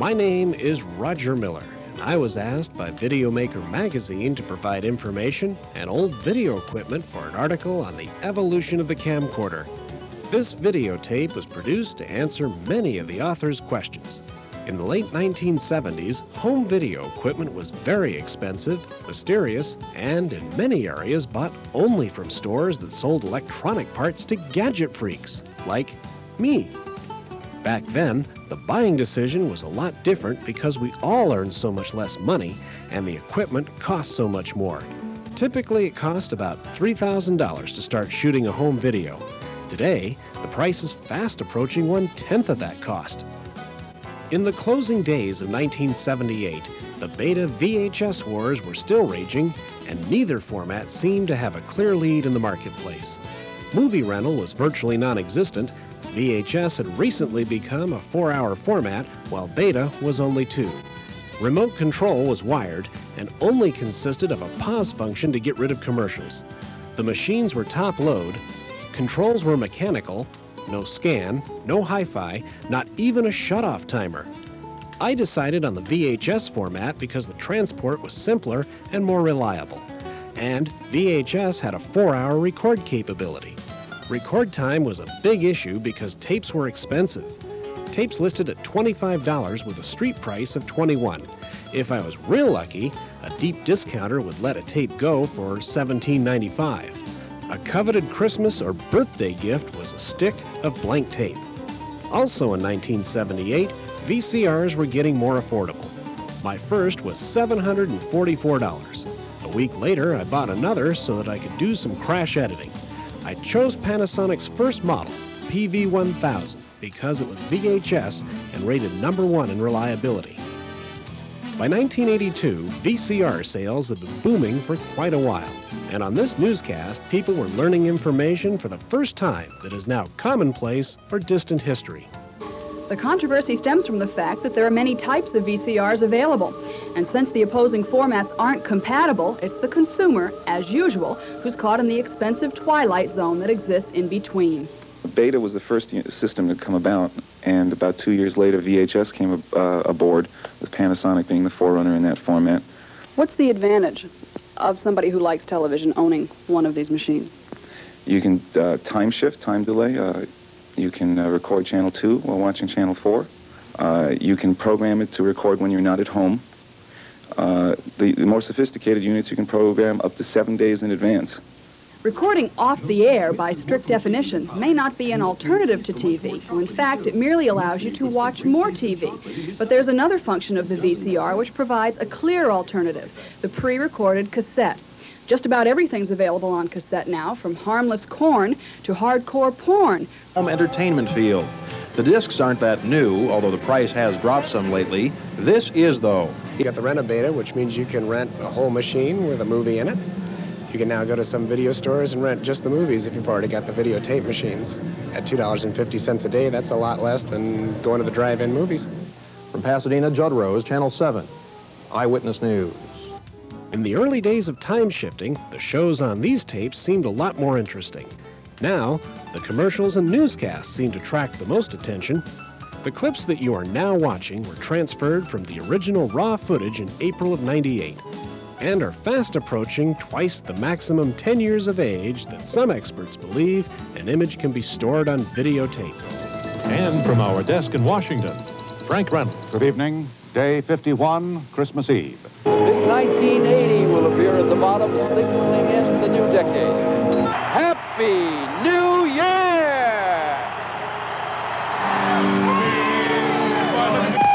My name is Roger Miller, and I was asked by Videomaker magazine to provide information and old video equipment for an article on the evolution of the camcorder. This videotape was produced to answer many of the author's questions. In the late 1970s, home video equipment was very expensive, mysterious, and in many areas bought only from stores that sold electronic parts to gadget freaks, like me. Back then, the buying decision was a lot different because we all earned so much less money and the equipment cost so much more. Typically, it cost about $3,000 to start shooting a home video. Today, the price is fast approaching 1/10 of that cost. In the closing days of 1978, the beta VHS wars were still raging, and neither format seemed to have a clear lead in the marketplace. Movie rental was virtually non-existent. VHS had recently become a 4-hour format, while beta was only 2. Remote control was wired and only consisted of a pause function to get rid of commercials. The machines were top load, controls were mechanical, no scan, no hi-fi, not even a shut-off timer. I decided on the VHS format because the transport was simpler and more reliable. And VHS had a 4-hour record capability. Record time was a big issue because tapes were expensive. Tapes listed at $25 with a street price of $21. If I was real lucky, a deep discounter would let a tape go for $17.95. A coveted Christmas or birthday gift was a stick of blank tape. Also in 1978, VCRs were getting more affordable. My first was $744. A week later, I bought another so that I could do some crash editing. I chose Panasonic's first model, PV1000, because it was VHS and rated #1 in reliability. By 1982, VCR sales had been booming for quite a while, and on this newscast, people were learning information for the first time that is now commonplace or distant history. The controversy stems from the fact that there are many types of VCRs available, and since the opposing formats aren't compatible, it's the consumer, as usual, who's caught in the expensive twilight zone that exists in between. Beta was the first system to come about, and about 2 years later, VHS came aboard, with Panasonic being the forerunner in that format. What's the advantage of somebody who likes television owning one of these machines? You can time shift, time delay. You can record channel 2 while watching channel 4. You can program it to record when you're not at home. The more sophisticated units, you can program up to 7 days in advance. Recording off the air by strict definition may not be an alternative to TV. In fact, it merely allows you to watch more TV. But there's another function of the VCR which provides a clear alternative, the pre-recorded cassette. Just about everything's available on cassette now, from harmless corn to hardcore porn. Home entertainment field. The discs aren't that new, although the price has dropped some lately. This is, though. You got the Rent-A-Beta, which means you can rent a whole machine with a movie in it. You can now go to some video stores and rent just the movies if you've already got the videotape machines. At $2.50 a day, that's a lot less than going to the drive-in movies. From Pasadena, Judd Rose, Channel 7, Eyewitness News. In the early days of time shifting, the shows on these tapes seemed a lot more interesting. Now, the commercials and newscasts seem to attract the most attention. The clips that you are now watching were transferred from the original raw footage in April of '98 and are fast approaching twice the maximum 10 years of age that some experts believe an image can be stored on videotape. And from our desk in Washington, Frank Reynolds. Good evening. Day 51, Christmas Eve. 1980 will appear at the bottom, signaling in the new decade. Happy New Year!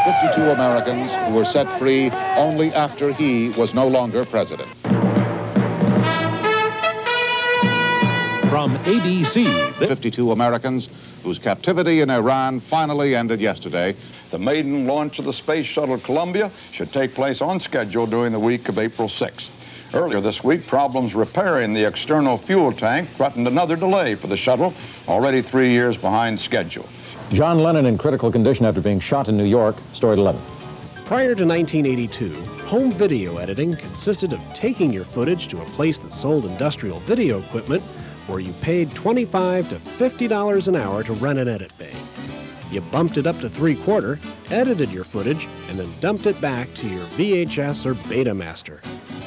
52 Americans who were set free only after he was no longer president. From ABC, 52 Americans whose captivity in Iran finally ended yesterday. The maiden launch of the Space Shuttle Columbia should take place on schedule during the week of April 6th. Earlier this week, problems repairing the external fuel tank threatened another delay for the shuttle, already 3 years behind schedule. John Lennon in critical condition after being shot in New York, Story 11. Prior to 1982, home video editing consisted of taking your footage to a place that sold industrial video equipment where you paid $25 to $50 an hour to rent an edit bay. You bumped it up to 3/4, edited your footage, and then dumped it back to your VHS or Betamaster.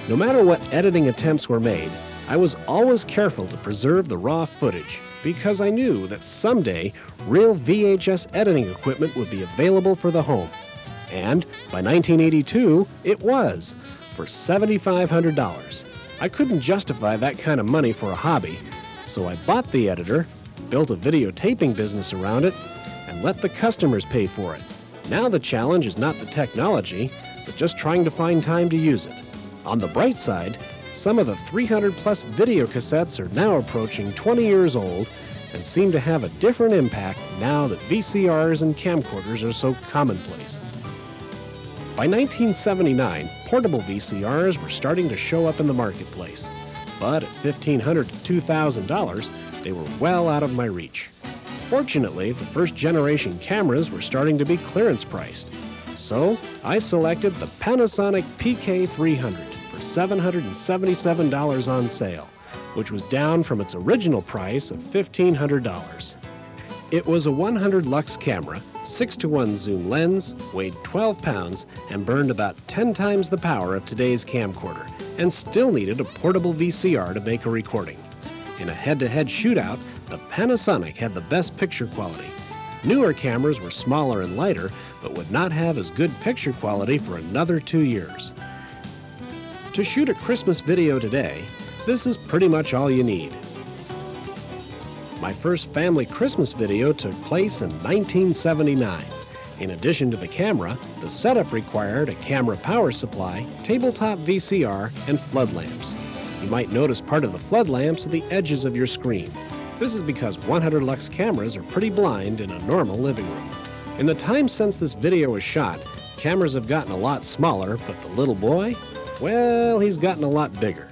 No matter what editing attempts were made, I was always careful to preserve the raw footage because I knew that someday real VHS editing equipment would be available for the home. And by 1982, it was, for $7,500. I couldn't justify that kind of money for a hobby, so I bought the editor, built a videotaping business around it, and let the customers pay for it. Now the challenge is not the technology, but just trying to find time to use it. On the bright side, some of the 300-plus video cassettes are now approaching 20 years old and seem to have a different impact now that VCRs and camcorders are so commonplace. By 1979, portable VCRs were starting to show up in the marketplace, but at $1,500 to $2,000, they were well out of my reach. Fortunately, the first generation cameras were starting to be clearance priced, so I selected the Panasonic PK300 for $777 on sale, which was down from its original price of $1,500. It was a 100 lux camera, 6:1 zoom lens, weighed 12 pounds, and burned about 10 times the power of today's camcorder, and still needed a portable VCR to make a recording. In a head-to-head shootout, the Panasonic had the best picture quality. Newer cameras were smaller and lighter, but would not have as good picture quality for another 2 years. To shoot a Christmas video today, this is pretty much all you need. My first family Christmas video took place in 1979. In addition to the camera, the setup required a camera power supply, tabletop VCR, and flood lamps. You might notice part of the flood lamps at the edges of your screen. This is because 100 lux cameras are pretty blind in a normal living room. In the time since this video was shot, cameras have gotten a lot smaller, but the little boy, well, he's gotten a lot bigger.